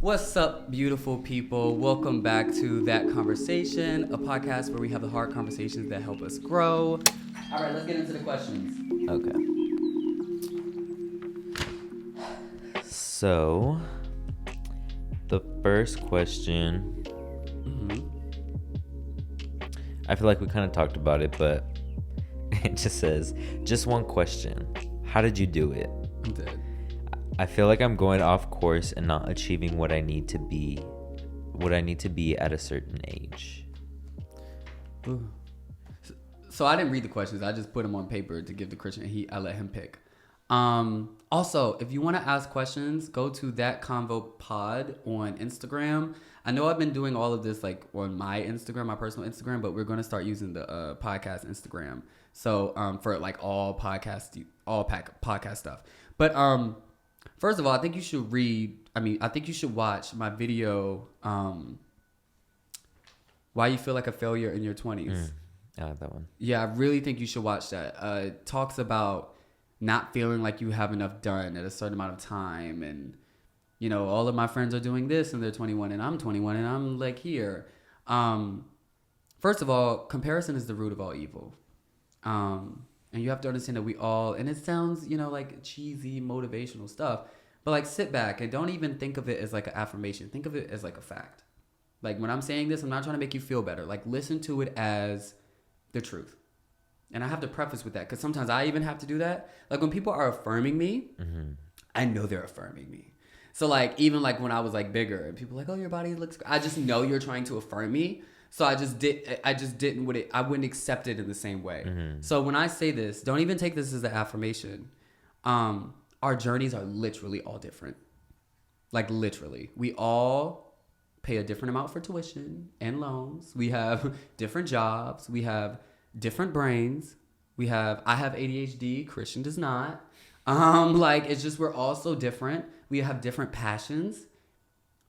What's up, beautiful people? Welcome back to That Conversation, a podcast where we have the hard conversations that help us grow. All right, let's get into the questions. Okay. So, the first question, I feel like we kind of talked about it, but it just says, just one question. How did you do it? I'm dead. I feel like I'm going off course and not achieving what I need to be at a certain age. Ooh. So I didn't read the questions. I just put them on paper to give the Christian. I let him pick. Also, if you want to ask questions, go to That Convo Pod on Instagram. I know I've been doing all of this like on my Instagram, my personal Instagram, but we're going to start using the podcast Instagram. So for like all podcast stuff. But first of all, I think you should watch my video, Why You Feel Like a Failure in Your 20s. I like that one. Yeah, I really think you should watch that. It talks about not feeling like you have enough done at a certain amount of time. And, you know, all of my friends are doing this and they're 21 and I'm 21 and I'm like here. First of all, comparison is the root of all evil. And you have to understand that we all, and it sounds, you know, like cheesy motivational stuff, but like sit back and don't even think of it as like an affirmation. Think of it as like a fact. Like when I'm saying this, I'm not trying to make you feel better. Like listen to it as the truth. And I have to preface with that because sometimes I even have to do that. Like when people are affirming me, I know they're affirming me. So like even like when I was like bigger and people are like, oh, your body looks good. I just know you're trying to affirm me. So I wouldn't accept it in the same way. So when I say this, don't even take this as an affirmation. Our journeys are literally all different. Like literally. We all pay a different amount for tuition and loans. We have different jobs. We have different brains. I have ADHD. Christian does not. It's just we're all so different. We have different passions.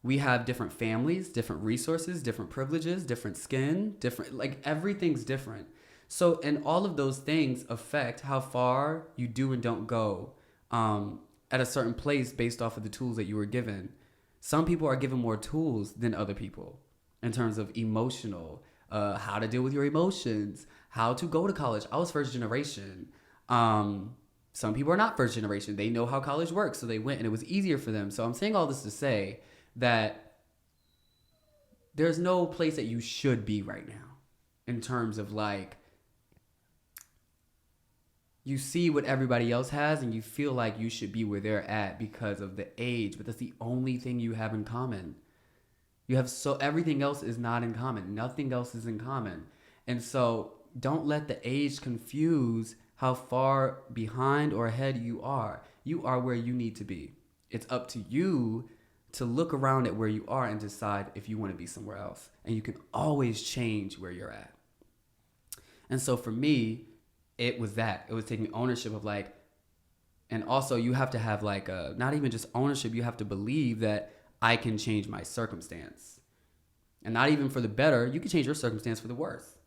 We have different families, different resources, different privileges, different skin, like everything's different. So, and all of those things affect how far you do and don't go at a certain place based off of the tools that you were given. Some people are given more tools than other people in terms of emotional, how to deal with your emotions, how to go to college. I was first generation. Some people are not first generation. They know how college works, so they went and it was easier for them. So I'm saying all this to say that there's no place that you should be right now in terms of like you see what everybody else has and you feel like you should be where they're at because of the age, but that's the only thing you have in common. Everything else is not in common. Nothing else is in common. And so don't let the age confuse how far behind or ahead you are. You are where you need to be. It's up to you to look around at where you are and decide if you want to be somewhere else. And you can always change where you're at. And so for me, it was that. It was taking ownership of like, and also you have to have like not even just ownership, you have to believe that I can change my circumstance. And not even for the better, you can change your circumstance for the worse.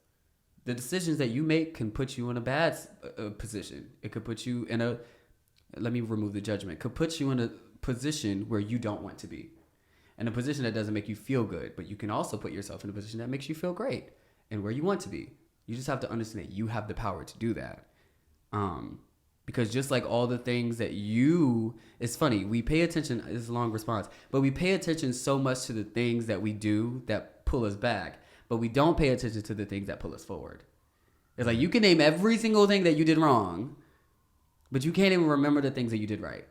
The decisions that you make can put you in a bad position. It could put you in let me remove the judgment, could put you in a position where you don't want to be, in a position that doesn't make you feel good, but you can also put yourself in a position that makes you feel great and where you want to be. You just have to understand that you have the power to do that. Because just like all the things that it's funny, we pay attention, it's a long response, but we pay attention so much to the things that we do that pull us back, but we don't pay attention to the things that pull us forward. It's like you can name every single thing that you did wrong, but you can't even remember the things that you did right.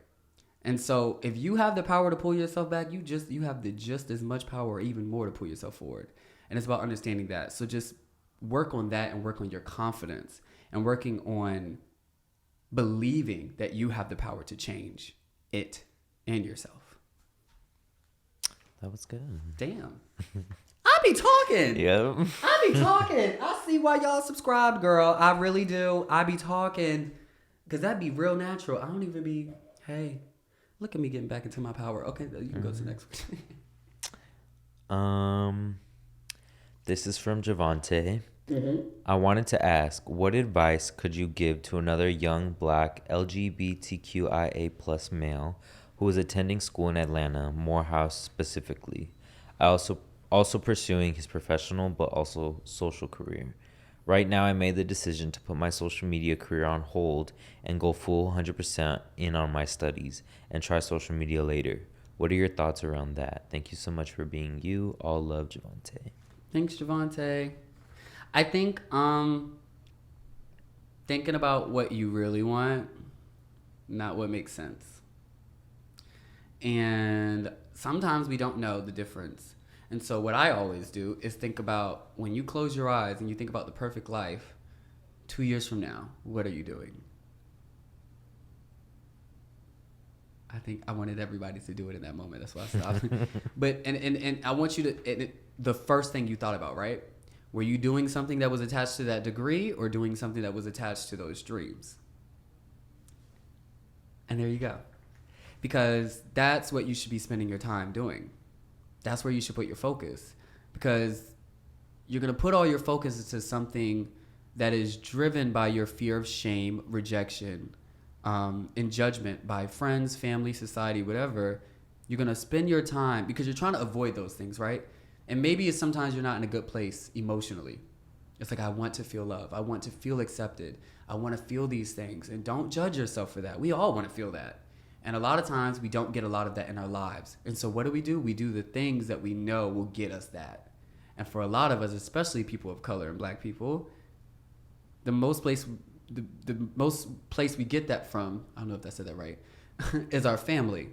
And so if you have the power to pull yourself back, you have just as much power or even more to pull yourself forward. And it's about understanding that. So just work on that and work on your confidence and working on believing that you have the power to change it and yourself. That was good. Damn. I be talking. Yep. I be talking. I see why y'all subscribed, girl. I really do. I be talking because that'd be real natural. I don't even be, hey, look at me getting back into my power. Okay, you can go to the next one. This is from Javante. I wanted to ask, what advice could you give to another young Black LGBTQIA+ male who is attending school in Atlanta, Morehouse specifically. I also pursuing his professional but also social career. Right now, I made the decision to put my social media career on hold and go full 100% in on my studies and try social media later. What are your thoughts around that? Thank you so much for being you. All love, Javante. Thanks, Javante. I think thinking about what you really want, not what makes sense. And sometimes we don't know the difference. And so what I always do is think about when you close your eyes and you think about the perfect life, 2 years from now, what are you doing? I think I wanted everybody to do it in that moment. That's why I stopped. But and I want you to the first thing you thought about, right? Were you doing something that was attached to that degree or doing something that was attached to those dreams? And there you go. Because that's what you should be spending your time doing. That's where you should put your focus. Because you're going to put all your focus into something that is driven by your fear of shame, rejection, and judgment by friends, family, society, whatever. You're going to spend your time because you're trying to avoid those things, right? And maybe it's sometimes you're not in a good place emotionally. It's like, I want to feel love. I want to feel accepted. I want to feel these things. And don't judge yourself for that. We all want to feel that. And a lot of times we don't get a lot of that in our lives. And so what do? We do the things that we know will get us that. And for a lot of us, especially people of color and black people, the most place we get that from, I don't know if I said that right, is our family.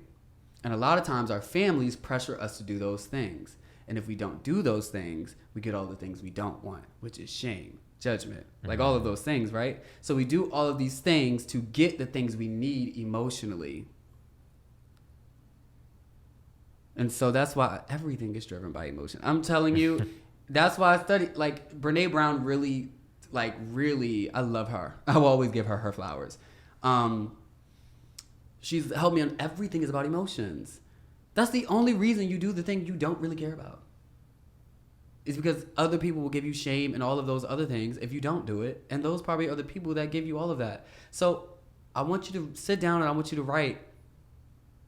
And a lot of times our families pressure us to do those things. And if we don't do those things, we get all the things we don't want, which is shame, judgment, like all of those things, right? So we do all of these things to get the things we need emotionally. And so that's why everything is driven by emotion. I'm telling you, that's why I study, like Brene Brown really, I love her. I will always give her flowers. She's helped me on everything is about emotions. That's the only reason you do the thing you don't really care about. It's because other people will give you shame and all of those other things if you don't do it. And those probably are the people that give you all of that. So I want you to sit down and I want you to write,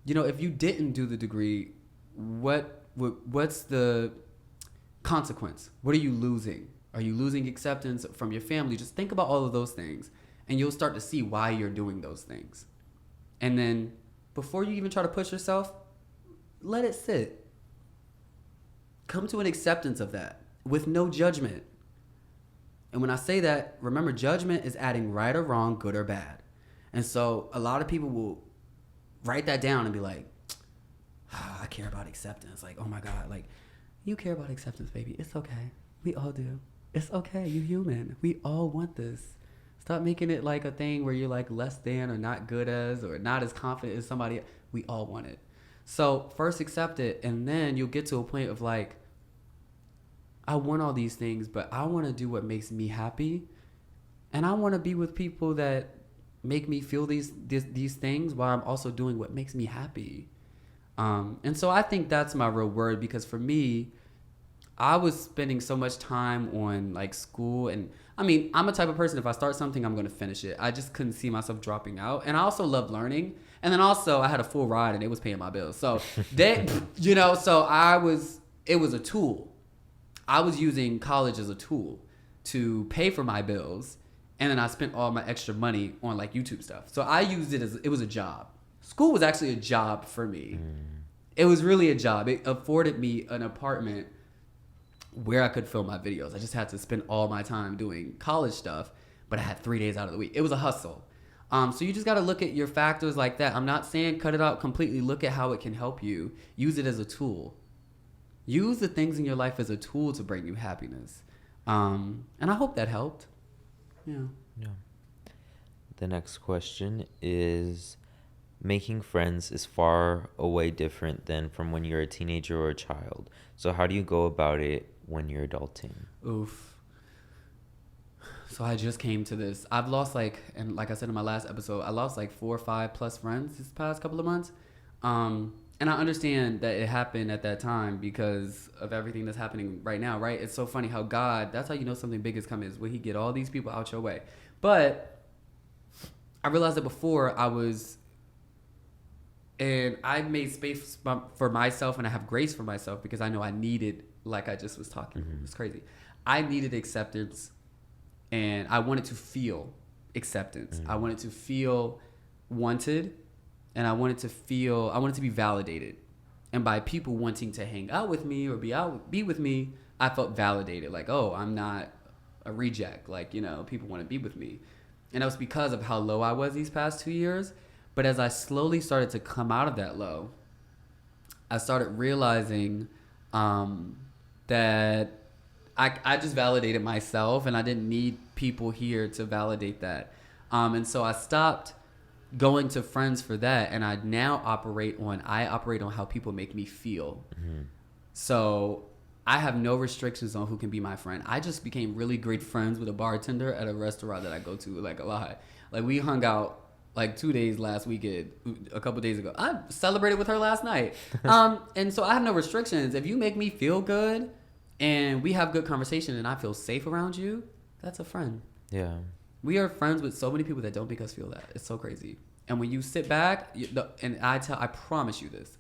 if you didn't do the degree, what's the consequence? What are you losing? Are you losing acceptance from your family? Just think about all of those things and you'll start to see why you're doing those things. And then before you even try to push yourself, let it sit. Come to an acceptance of that with no judgment. And when I say that, remember, judgment is adding right or wrong, good or bad. And so a lot of people will write that down and be like, I care about acceptance. Like, oh my God, like, you care about acceptance, baby. It's okay. We all do. It's okay. You're human. We all want this. Stop making it like a thing where you're like less than or not good as or not as confident as somebody. We all want it. So first accept it, and then you'll get to a point of like, I want all these things, but I want to do what makes me happy. And I want to be with people that make me feel these things while I'm also doing what makes me happy. And so I think that's my real word, because for me, I was spending so much time on like school, and I mean, I'm a type of person, if I start something, I'm going to finish it. I just couldn't see myself dropping out. And I also love learning. And then also I had a full ride and it was paying my bills. So that, so it was a tool. I was using college as a tool to pay for my bills. And then I spent all my extra money on like YouTube stuff. So I used it as, it was a job. School was actually a job for me. It was really a job. It afforded me an apartment where I could film my videos. I just had to spend all my time doing college stuff, but I had 3 days out of the week. It was a hustle. So you just got to look at your factors like that. I'm not saying cut it out completely. Look at how it can help you. Use it as a tool. Use the things in your life as a tool to bring you happiness. And I hope that helped. Yeah. The next question is, making friends is far away different than from when you're a teenager or a child. So how do you go about it when you're adulting? Oof. So I just came to this. I've lost and like I said in my last episode, I lost 4 or 5 plus friends this past couple of months. And I understand that it happened at that time because of everything that's happening right now, right? It's so funny how God, that's how you know something big is coming, is when he get all these people out your way. But I realized that before I was And I made space for myself, and I have grace for myself because I know I needed, like I just was talking. It's crazy. I needed acceptance, and I wanted to feel acceptance. I wanted to feel wanted, and I wanted to be validated. And by people wanting to hang out with me or be with me, I felt validated. Like, oh, I'm not a reject. Like, you know, people want to be with me. And that was because of how low I was these past 2 years. But as I slowly started to come out of that low, I started realizing that I just validated myself, and I didn't need people here to validate that. And so I stopped going to friends for that, and I now operate on how people make me feel. So I have no restrictions on who can be my friend. I just became really great friends with a bartender at a restaurant that I go to like a lot. Like we hung out like 2 days last weekend, a couple days ago. I celebrated with her last night. And so I have no restrictions. If you make me feel good and we have good conversation and I feel safe around you, that's a friend. Yeah. We are friends with so many people that don't make us feel that. It's so crazy. And when you sit back, and I promise you this,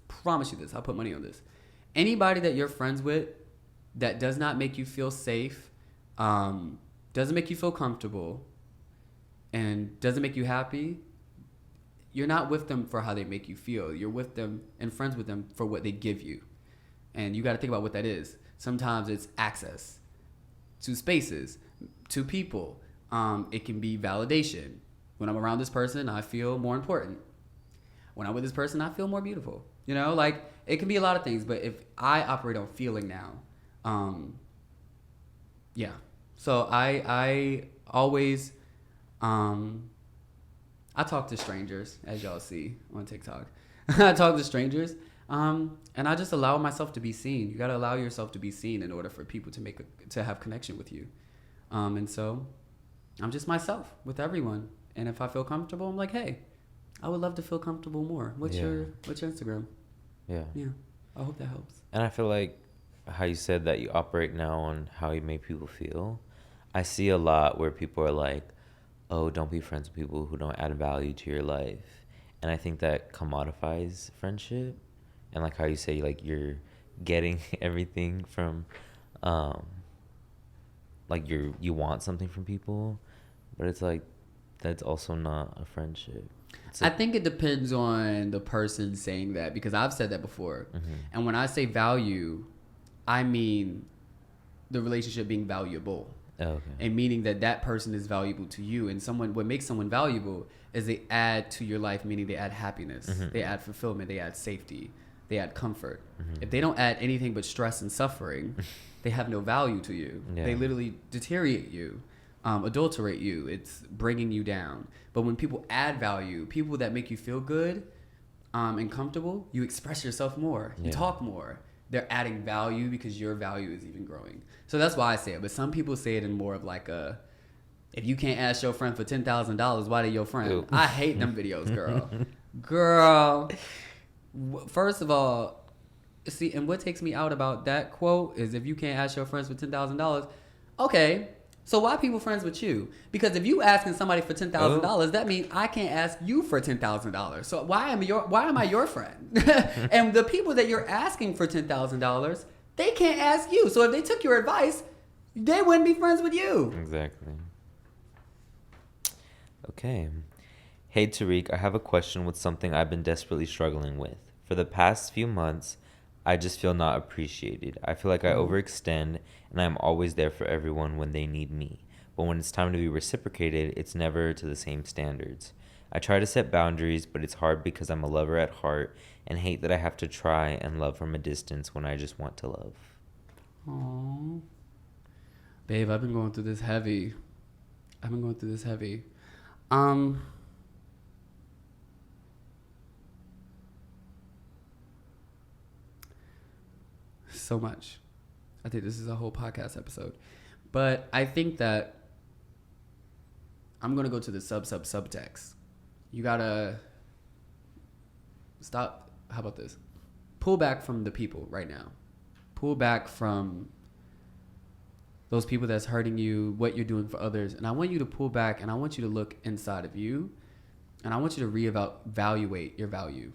I'll put money on this. Anybody that you're friends with that does not make you feel safe, doesn't make you feel comfortable, and doesn't make you happy, you're not with them for how they make you feel. You're with them and friends with them for what they give you. And you got to think about what that is. Sometimes it's access to spaces, to people. It can be validation. When I'm around this person, I feel more important. When I'm with this person, I feel more beautiful. You know, like it can be a lot of things, but if I operate on feeling now, yeah. So I always, I talk to strangers, as y'all see on TikTok. I talk to strangers, and I just allow myself to be seen. You got to allow yourself to be seen in order for people to have connection with you. And so I'm just myself with everyone. And if I feel comfortable, I'm like, hey, I would love to feel comfortable more. What's your Instagram? Yeah. I hope that helps. And I feel like how you said that you operate now on how you make people feel. I see a lot where people are like, oh, don't be friends with people who don't add value to your life. And I think that commodifies friendship. And like how you say, like you're getting everything from, like you want something from people, but it's like, that's also not a friendship. I think it depends on the person saying that, because I've said that before. And when I say value, I mean the relationship being valuable. And meaning that person is valuable to you. And what makes someone valuable is they add to your life, meaning they add happiness, they add fulfillment, they add safety, they add comfort. If they don't add anything but stress and suffering, they have no value to you. They literally deteriorate you. Adulterate you. It's bringing you down. But when people add value, people that make you feel good and comfortable, you express yourself more. You talk more. They're adding value because your value is even growing. So that's why I say it. But some people say it in more of like a, if you can't ask your friend for $10,000, why they your friend? Ew. I hate them videos, girl. Girl. First of all, see, and what takes me out about that quote is if you can't ask your friends for $10,000, okay, so why people friends with you? Because if you asking somebody for $10,000, that means I can't ask you for $10,000. So why am I your friend? And the people that you're asking for $10,000, they can't ask you. So if they took your advice, they wouldn't be friends with you. Exactly. Okay. Hey Tuh-reek, I have a question with something I've been desperately struggling with. For the past few months, I just feel not appreciated. I feel like I overextend and I'm always there for everyone when they need me. But when it's time to be reciprocated, it's never to the same standards. I try to set boundaries, but it's hard because I'm a lover at heart and hate that I have to try and love from a distance when I just want to love. Aww. Babe, I've been going through this heavy. So much. I think this is a whole podcast episode. But I think that I'm going to go to the subtext. You got to stop. How about this? Pull back from the people right now. Pull back from those people that's hurting you, what you're doing for others. And I want you to pull back and I want you to look inside of you. And I want you to reevaluate your value.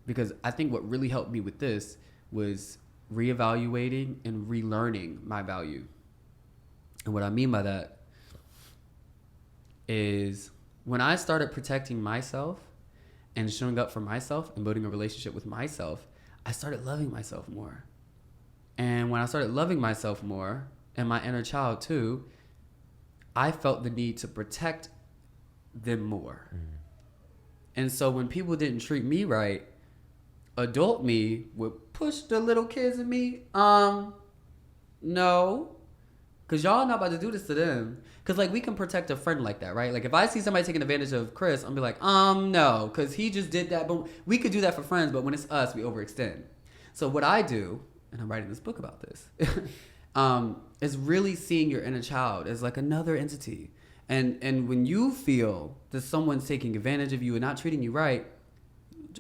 because I think what really helped me with this was reevaluating and relearning my value. And what I mean by that is when I started protecting myself and showing up for myself and building a relationship with myself, I started loving myself more. And when I started loving myself more, and my inner child too, I felt the need to protect them more. And so when people didn't treat me right, adult me would push the little kids in me. No. Because y'all not about to do this to them. Because, like, we can protect a friend like that, right? Like, if I see somebody taking advantage of Chris, I'm be like, no. Because he just did that. But we could do that for friends. But when it's us, we overextend. So what I do, and I'm writing this book about this, is really seeing your inner child as, like, another entity. And when you feel that someone's taking advantage of you and not treating you right,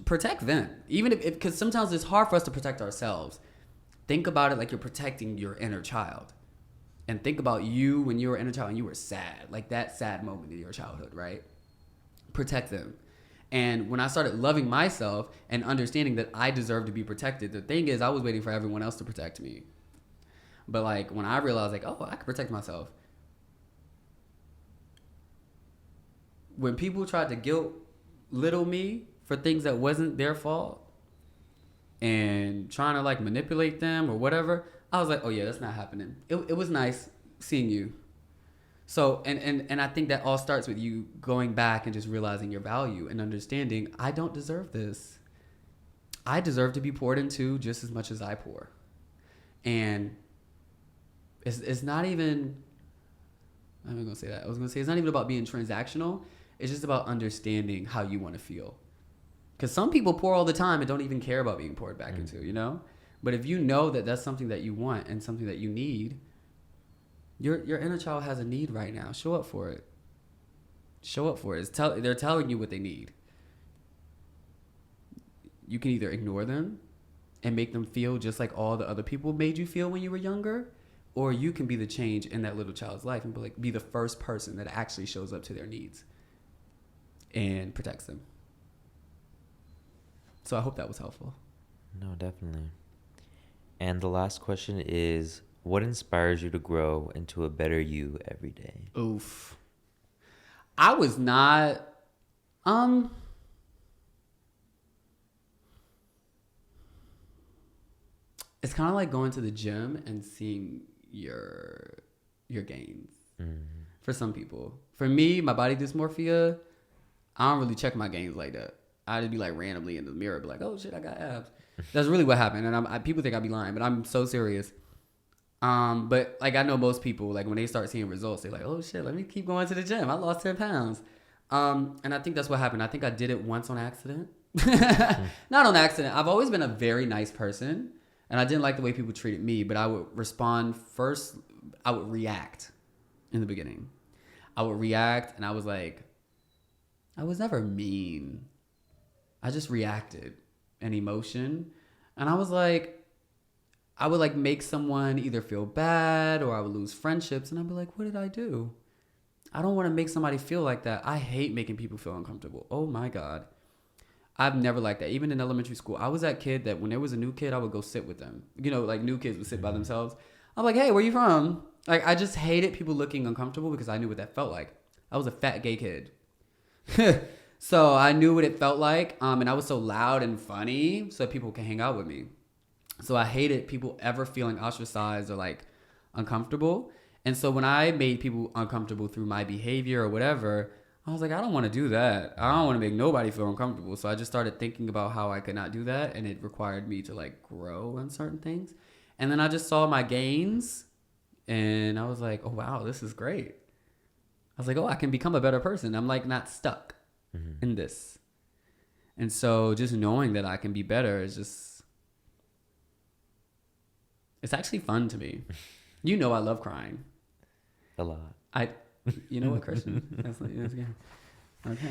protect them. Even if because sometimes it's hard for us to protect ourselves. Think about it like you're protecting your inner child. And think about you when you were inner child and you were sad. Like that sad moment in your childhood, right? Protect them. And when I started loving myself and understanding that I deserve to be protected, the thing is I was waiting for everyone else to protect me. But like when I realized like, oh, I can protect myself. When people tried to guilt little me for things that wasn't their fault and trying to like manipulate them or whatever, I was like, oh yeah, that's not happening. It was nice seeing you. So, and I think that all starts with you going back and just realizing your value and understanding, I don't deserve this. I deserve to be poured into just as much as I pour. And it's not even, I'm not going to say that. I was going to say it's not even about being transactional. It's just about understanding how you want to feel. Because some people pour all the time and don't even care about being poured back into, you know? But if you know that that's something that you want and something that you need, your inner child has a need right now. Show up for it. Show up for it. They're telling you what they need. You can either ignore them and make them feel just like all the other people made you feel when you were younger, or you can be the change in that little child's life and be the first person that actually shows up to their needs and protects them. So I hope that was helpful. No, definitely. And the last question is, what inspires you to grow into a better you every day? Oof. I was not, it's kind of like going to the gym and seeing your gains. For some people. For me, my body dysmorphia, I don't really check my gains like that. I just be like randomly in the mirror, be like, oh shit, I got abs. That's really what happened. And people think I be lying, but I'm so serious. But like I know most people, like when they start seeing results, they're like, oh shit, let me keep going to the gym. I lost 10 pounds. And I think that's what happened. I think I did it once on accident. Not on accident. I've always been a very nice person, and I didn't like the way people treated me, but I would respond first. I would react in the beginning. I would react, and I was like, I was never mean. I just reacted in emotion. And I was like, I would like make someone either feel bad or I would lose friendships. And I'd be like, what did I do? I don't want to make somebody feel like that. I hate making people feel uncomfortable. Oh my God. I've never liked that. Even in elementary school, I was that kid that when there was a new kid, I would go sit with them. You know, like new kids would sit by themselves. I'm like, hey, where you from? Like, I just hated people looking uncomfortable because I knew what that felt like. I was a fat gay kid. So I knew what it felt like. And I was so loud and funny so people can hang out with me. So I hated people ever feeling ostracized or like uncomfortable. And so when I made people uncomfortable through my behavior or whatever, I was like, I don't want to do that. I don't want to make nobody feel uncomfortable. So I just started thinking about how I could not do that. And it required me to like grow on certain things. And then I just saw my gains and I was like, oh, wow, this is great. I was like, oh, I can become a better person. I'm like not stuck in this. And so just knowing that I can be better is just, it's actually fun to me. You know, I love crying. A lot. You know what, Christian? That's good. Okay.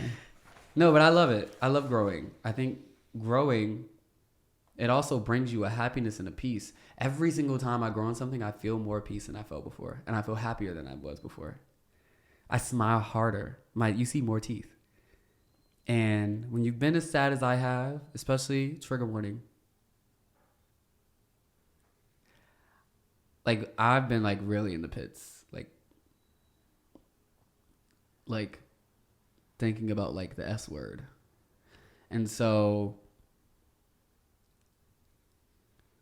No, but I love it. I love growing. I think growing, it also brings you a happiness and a peace. Every single time I grow on something, I feel more peace than I felt before. And I feel happier than I was before. I smile harder. You see more teeth. And when you've been as sad as I have, especially trigger warning, like I've been like really in the pits, like thinking about like the S word. And so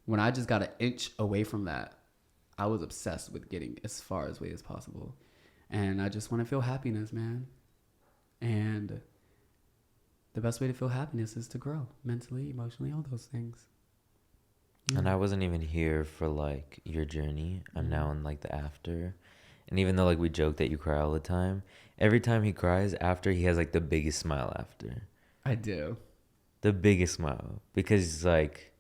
when I just got an inch away from that, I was obsessed with getting as far away as possible. And I just want to feel happiness, man. And the best way to feel happiness is to grow mentally, emotionally, all those things. Yeah. And I wasn't even here for like your journey. I'm now in like the after. And even though like we joke that you cry all the time, every time he cries after, he has like the biggest smile after. I do. The biggest smile. Because like,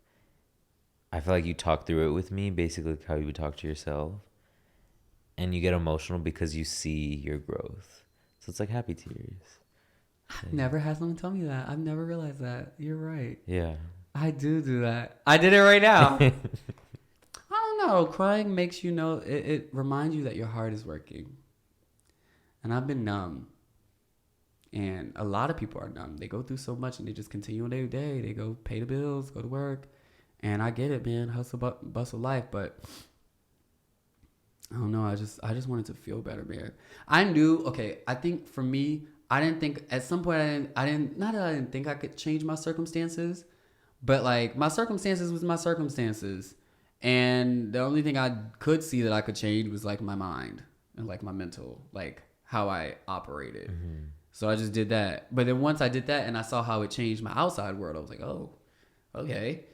I feel like you talk through it with me, basically like how you would talk to yourself. And you get emotional because you see your growth. So it's like happy tears. I've never had someone tell me that. I've never realized that. You're right. Yeah. I do that. I did it right now. I don't know. Crying makes you know, it reminds you that your heart is working. And I've been numb. And a lot of people are numb. They go through so much and they just continue on their day. They go pay the bills, go to work. And I get it, man. Hustle, bustle life. But I don't know. I just wanted to feel better, man. I knew, okay, I think for me, I didn't think, at some point, not that I didn't think I could change my circumstances, but like my circumstances was my circumstances. And the only thing I could see that I could change was like my mind and like my mental, like how I operated. Mm-hmm. So I just did that. But then once I did that and I saw how it changed my outside world, I was like, oh, okay.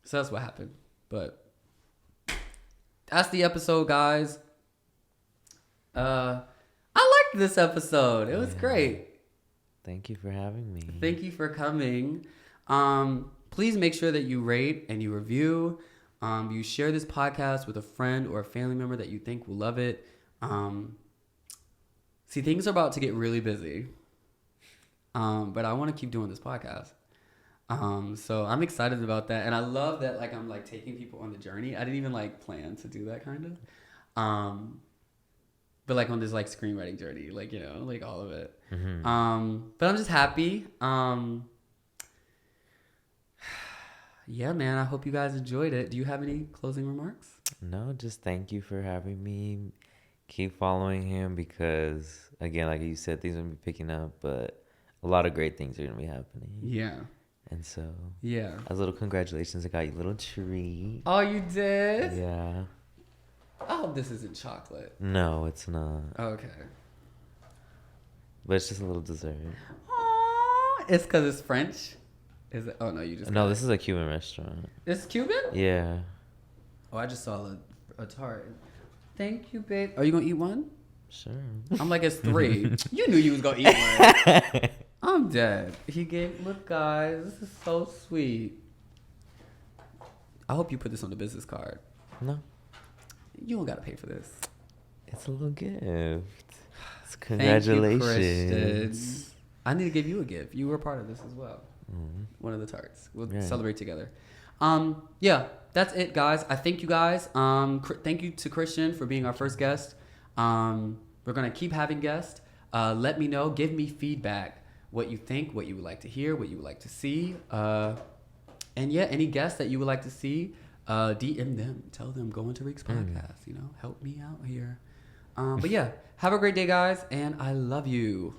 So that's what happened. But that's the episode, guys. I liked this episode. It was great. Thank you for having me. Thank you for coming. Please make sure that you rate and you review. You share this podcast with a friend or a family member that you think will love it. See, things are about to get really busy. But I want to keep doing this podcast. So I'm excited about that. And I love that like I'm like taking people on the journey. I didn't even like plan to do that kind of. But like on this like screenwriting journey, like, you know, like all of it. Mm-hmm. But I'm just happy. Yeah, man, I hope you guys enjoyed it. Do you have any closing remarks? No, just thank you for having me. Keep following him because, again, like you said, things are going to be picking up, but a lot of great things are going to be happening. Yeah. And so, yeah. As a little congratulations, I got you a little treat. Oh, you did? Yeah. I hope this isn't chocolate. No, it's not. Okay. But it's just a little dessert. Aww. It's because it's French? Is it? Oh, no, you just... No, this is a Cuban restaurant. It's Cuban? Yeah. Oh, I just saw a tart. Thank you, babe. Are you going to eat one? Sure. I'm like, it's 3. You knew you was going to eat one. I'm dead. He gave... Look, guys. This is so sweet. I hope you put this on the business card. No. You don't got to pay for this. It's a little gift. It's congratulations. Thank you, Christian. I need to give you a gift. You were part of this as well. Mm-hmm. One of the tarts. We'll celebrate together. Yeah, that's it, guys. I thank you guys. Thank you to Christian for being our first guest. We're going to keep having guests. Let me know. Give me feedback. What you think, what you would like to hear, what you would like to see. And yeah, any guests that you would like to see, DM them. Tell them, go into Tuh-reek's podcast. You know, help me out here. But yeah, have a great day, guys. And I love you.